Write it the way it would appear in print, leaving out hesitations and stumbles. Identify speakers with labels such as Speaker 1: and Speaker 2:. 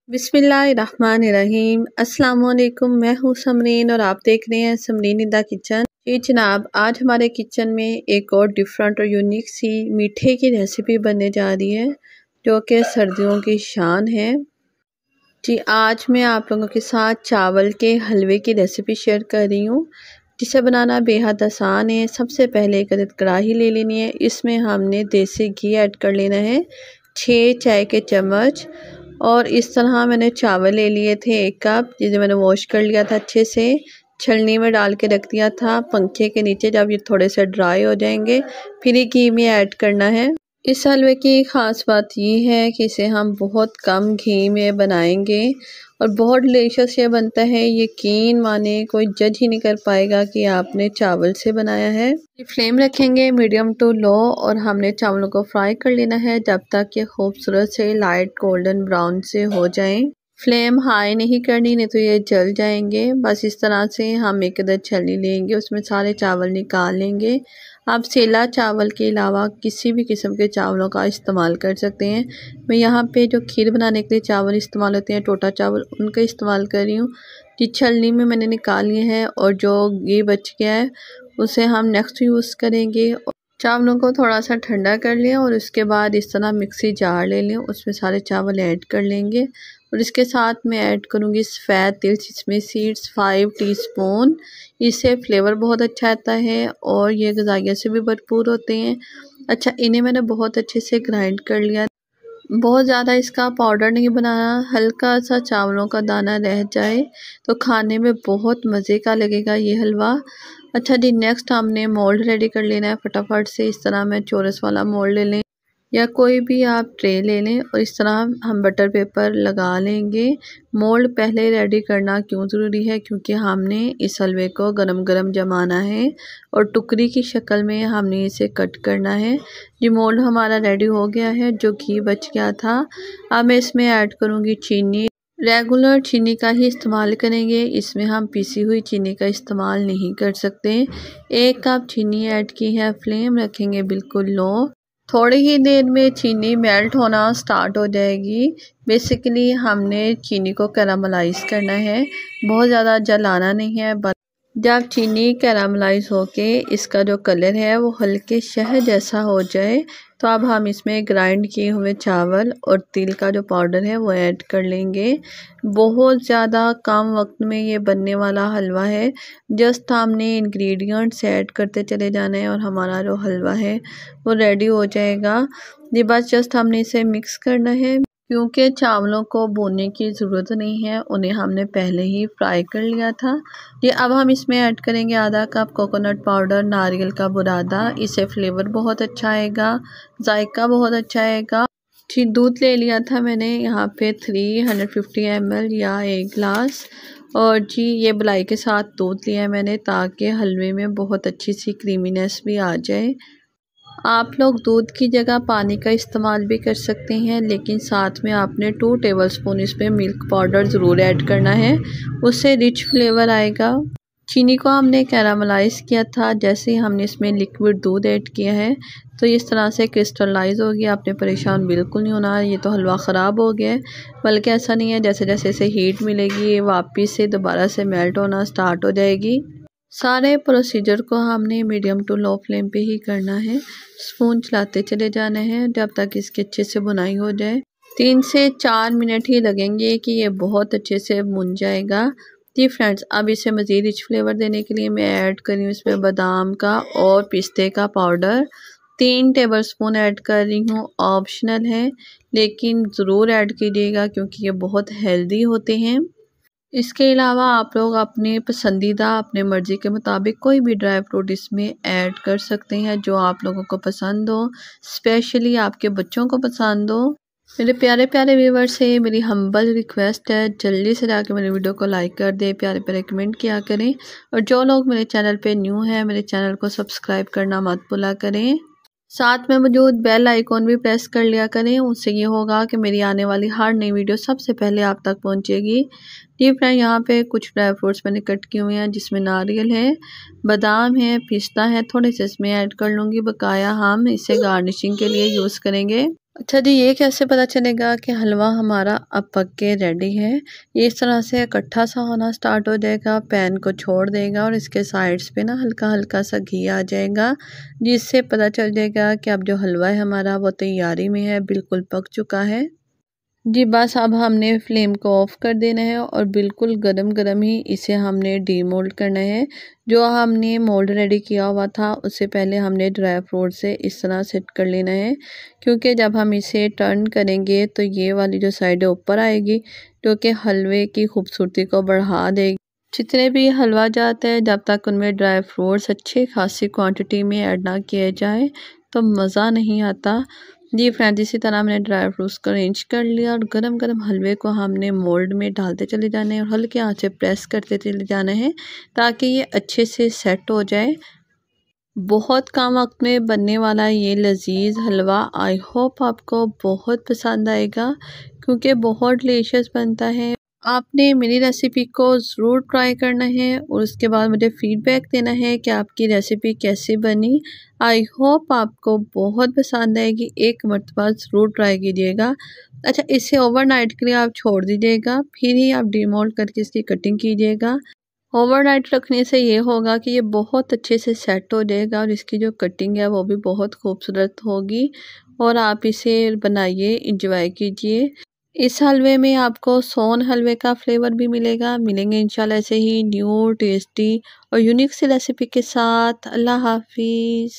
Speaker 1: बिस्मिल्लाहिर्रहमानिर्रहीम। अस्सलाम वालेकुम। मैं हूँ समरीन और आप देख रहे हैं समरीन इन द किचन। जी जनाब, आज हमारे किचन में एक और डिफरेंट और यूनिक सी मीठे की रेसिपी बनने जा रही है जो कि सर्दियों की शान है। जी आज मैं आप लोगों के साथ चावल के हलवे की रेसिपी शेयर कर रही हूँ जिसे बनाना बेहद आसान है। सबसे पहले एक अदद कढ़ाई ले लेनी है। इसमें हमने देसी घी ऐड कर लेना है 6 चाय के चम्मच। और इस तरह मैंने चावल ले लिए थे 1 कप, जिसे मैंने वॉश कर लिया था अच्छे से, छलनी में डाल के रख दिया था पंखे के नीचे। जब ये थोड़े से ड्राई हो जाएंगे फिर ही घी में ऐड करना है। इस हलवे की ख़ास बात ये है कि इसे हम बहुत कम घी में बनाएंगे और बहुत डिलीशियस ये बनता है। यकीन माने कोई जज ही नहीं कर पाएगा कि आपने चावल से बनाया है। फ्लेम रखेंगे मीडियम टू लो और हमने चावलों को फ्राई कर लेना है जब तक ये खूबसूरत से लाइट गोल्डन ब्राउन से हो जाएं। फ्लेम हाई नहीं करनी, नहीं तो ये जल जाएंगे। बस इस तरह से हम एक अदद छलनी लेंगे, उसमें सारे चावल निकाल लेंगे। आप सेला चावल के अलावा किसी भी किस्म के चावलों का इस्तेमाल कर सकते हैं। मैं यहाँ पे जो खीर बनाने के लिए चावल इस्तेमाल होते हैं टोटा चावल, उनका इस्तेमाल कर रही हूँ। जिस छलनी में मैंने निकाल लिए हैं और जो घी बच गया है उसे हम नेक्स्ट यूज़ करेंगे। चावलों को थोड़ा सा ठंडा कर लिया और उसके बाद इस तरह मिक्सी जार ले लें, उसमें सारे चावल ऐड कर लेंगे। और इसके साथ मैं ऐड करूँगी सफ़ेद तिल सिसमी सीड्स 5 टीस्पून। इससे फ्लेवर बहुत अच्छा आता है और ये ग़िज़ाइयत से भी भरपूर होते हैं। अच्छा, इन्हें मैंने बहुत अच्छे से ग्राइंड कर लिया। बहुत ज़्यादा इसका पाउडर नहीं बनाना, हल्का सा चावलों का दाना रह जाए तो खाने में बहुत मज़े का लगेगा ये हलवा। अच्छा जी, नेक्स्ट हमने मोल्ड रेडी कर लेना है फटाफट से। इस तरह मैं चौरस वाला मोल्ड ले लें या कोई भी आप ट्रे ले लें और इस तरह हम बटर पेपर लगा लेंगे। मोल्ड पहले रेडी करना क्यों ज़रूरी है? क्योंकि हमने इस हलवे को गरम गरम जमाना है और टुकड़ी की शक्ल में हमने इसे कट करना है। ये मोल्ड हमारा रेडी हो गया है। जो घी बच गया था अब मैं इसमें ऐड करूँगी चीनी। रेगुलर चीनी का ही इस्तेमाल करेंगे, इसमें हम पिसी हुई चीनी का इस्तेमाल नहीं कर सकते। 1 कप चीनी ऐड की है। फ्लेम रखेंगे बिल्कुल लो। थोड़ी ही देर में चीनी मेल्ट होना स्टार्ट हो जाएगी। बेसिकली हमने चीनी को कैरामलाइज करना है, बहुत ज़्यादा जलाना नहीं है। जब चीनी कैरामलाइज होके इसका जो कलर है वो हल्के शहद जैसा हो जाए तो अब हम इसमें ग्राइंड किए हुए चावल और तिल का जो पाउडर है वो ऐड कर लेंगे। बहुत ज़्यादा कम वक्त में ये बनने वाला हलवा है। जस्ट हमने इंग्रेडिएंट्स ऐड करते चले जाना है और हमारा जो हलवा है वो रेडी हो जाएगा। ये बस जस्ट हमने इसे मिक्स करना है। क्योंकि चावलों को भूनने की ज़रूरत नहीं है, उन्हें हमने पहले ही फ्राई कर लिया था। ये अब हम इसमें ऐड करेंगे आधा कप कोकोनट पाउडर, नारियल का बुरादा। इससे फ्लेवर बहुत अच्छा आएगा, जायका बहुत अच्छा आएगा। जी दूध ले लिया था मैंने यहाँ पे 350 ml या 1 गिलास। और जी ये मलाई के साथ दूध लिया है मैंने ताकि हलवे में बहुत अच्छी सी क्रीमीनेस भी आ जाए। आप लोग दूध की जगह पानी का इस्तेमाल भी कर सकते हैं, लेकिन साथ में आपने 2 टेबलस्पून इसमें मिल्क पाउडर ज़रूर ऐड करना है, उससे रिच फ्लेवर आएगा। चीनी को हमने कैरामलाइज़ किया था। जैसे ही हमने इसमें लिक्विड दूध ऐड किया है तो इस तरह से क्रिस्टलाइज़ हो गया। आपने परेशान बिल्कुल नहीं होना, ये तो हलवा ख़राब हो गया है। बल्कि ऐसा नहीं है, जैसे जैसे इसे हीट मिलेगी ये वापस से दोबारा से मेल्ट होना स्टार्ट हो जाएगी। सारे प्रोसीजर को हमने मीडियम टू लो फ्लेम पे ही करना है। स्पून चलाते चले जाना है जब तक इसकी अच्छे से बुनाई हो जाए। 3 से 4 मिनट ही लगेंगे कि ये बहुत अच्छे से भुन जाएगा। जी फ्रेंड्स, अब इसे मज़ीद रिच फ्लेवर देने के लिए मैं ऐड कर रही हूँ इसमें बादाम का और पिस्ते का पाउडर। 3 टेबलस्पून ऐड कर रही हूँ, ऑप्शनल है लेकिन ज़रूर ऐड कीजिएगा क्योंकि ये बहुत हेल्दी होते हैं। इसके अलावा आप लोग अपने पसंदीदा अपने मर्ज़ी के मुताबिक कोई भी ड्राई फ्रूट इसमें ऐड कर सकते हैं जो आप लोगों को पसंद हो, स्पेशली आपके बच्चों को पसंद हो। मेरे प्यारे प्यारे व्यूवर्स से मेरी हम्बल रिक्वेस्ट है, जल्दी से जाकर मेरे वीडियो को लाइक कर दे, प्यारे प्यारे कमेंट किया करें। और जो लोग मेरे चैनल पे न्यू हैं मेरे चैनल को सब्सक्राइब करना मत भूला करें। साथ में मौजूद बेल आइकॉन भी प्रेस कर लिया करें, उससे ये होगा कि मेरी आने वाली हर नई वीडियो सबसे पहले आप तक पहुंचेगी। जी फ्रेंड, यहाँ पे कुछ ड्राई फ्रूट्स मैंने कट किए हुए हैं जिसमें नारियल है, बादाम है, पिस्ता है, थोड़े से इसमें ऐड कर लूँगी। बकाया हम इसे गार्निशिंग के लिए यूज़ करेंगे। अच्छा जी, ये कैसे पता चलेगा कि हलवा हमारा अब पक के रेडी है? ये इस तरह से इकट्ठा सा होना स्टार्ट हो जाएगा, पैन को छोड़ देगा और इसके साइड्स पे ना हल्का-हल्का सा घी आ जाएगा, जिससे पता चल जाएगा कि अब जो हलवा है हमारा वो तैयारी में है, बिल्कुल पक चुका है। जी बस अब हमने फ्लेम को ऑफ कर देना है और बिल्कुल गरम-गरम ही इसे हमने डीमोल्ड करना है। जो हमने मोल्ड रेडी किया हुआ था उससे पहले हमने ड्राई फ्रूट से इस तरह सेट कर लेना है, क्योंकि जब हम इसे टर्न करेंगे तो ये वाली जो साइड है ऊपर आएगी, जो कि हलवे की खूबसूरती को बढ़ा देगी। जितने भी हलवा जाते हैं जब तक उनमें ड्राई फ्रूट्स अच्छी खासी क्वांटिटी में ऐड ना किए जाएँ तो मज़ा नहीं आता। जी फ्रेंड्स, इसी तरह हमने ड्राई फ्रूट्स को अरेंज कर लिया और गरम गरम हलवे को हमने मोल्ड में डालते चले जाने हैं और हल्के आंच से प्रेस करते चले जाना है ताकि ये अच्छे से सेट हो जाए। बहुत कम वक्त में बनने वाला ये लजीज हलवा आई होप आपको बहुत पसंद आएगा, क्योंकि बहुत डिलीशियस बनता है। आपने मेरी रेसिपी को ज़रूर ट्राई करना है और उसके बाद मुझे फ़ीडबैक देना है कि आपकी रेसिपी कैसी बनी। आई होप आपको बहुत पसंद आएगी, एक मरतबा ज़रूर ट्राई कीजिएगा। अच्छा, इसे ओवरनाइट के लिए आप छोड़ दीजिएगा, फिर ही आप डीमोल्ड करके इसकी कटिंग कीजिएगा। ओवरनाइट रखने से ये होगा कि ये बहुत अच्छे से सेट हो जाएगा और इसकी जो कटिंग है वो भी बहुत खूबसूरत होगी। और आप इसे बनाइए, इंजॉय कीजिए। इस हलवे में आपको सोन हलवे का फ्लेवर भी मिलेगा। मिलेंगे इंशाल्लाह ऐसे ही न्यू टेस्टी और यूनिक सी रेसिपी के साथ। अल्लाह हाफिज़।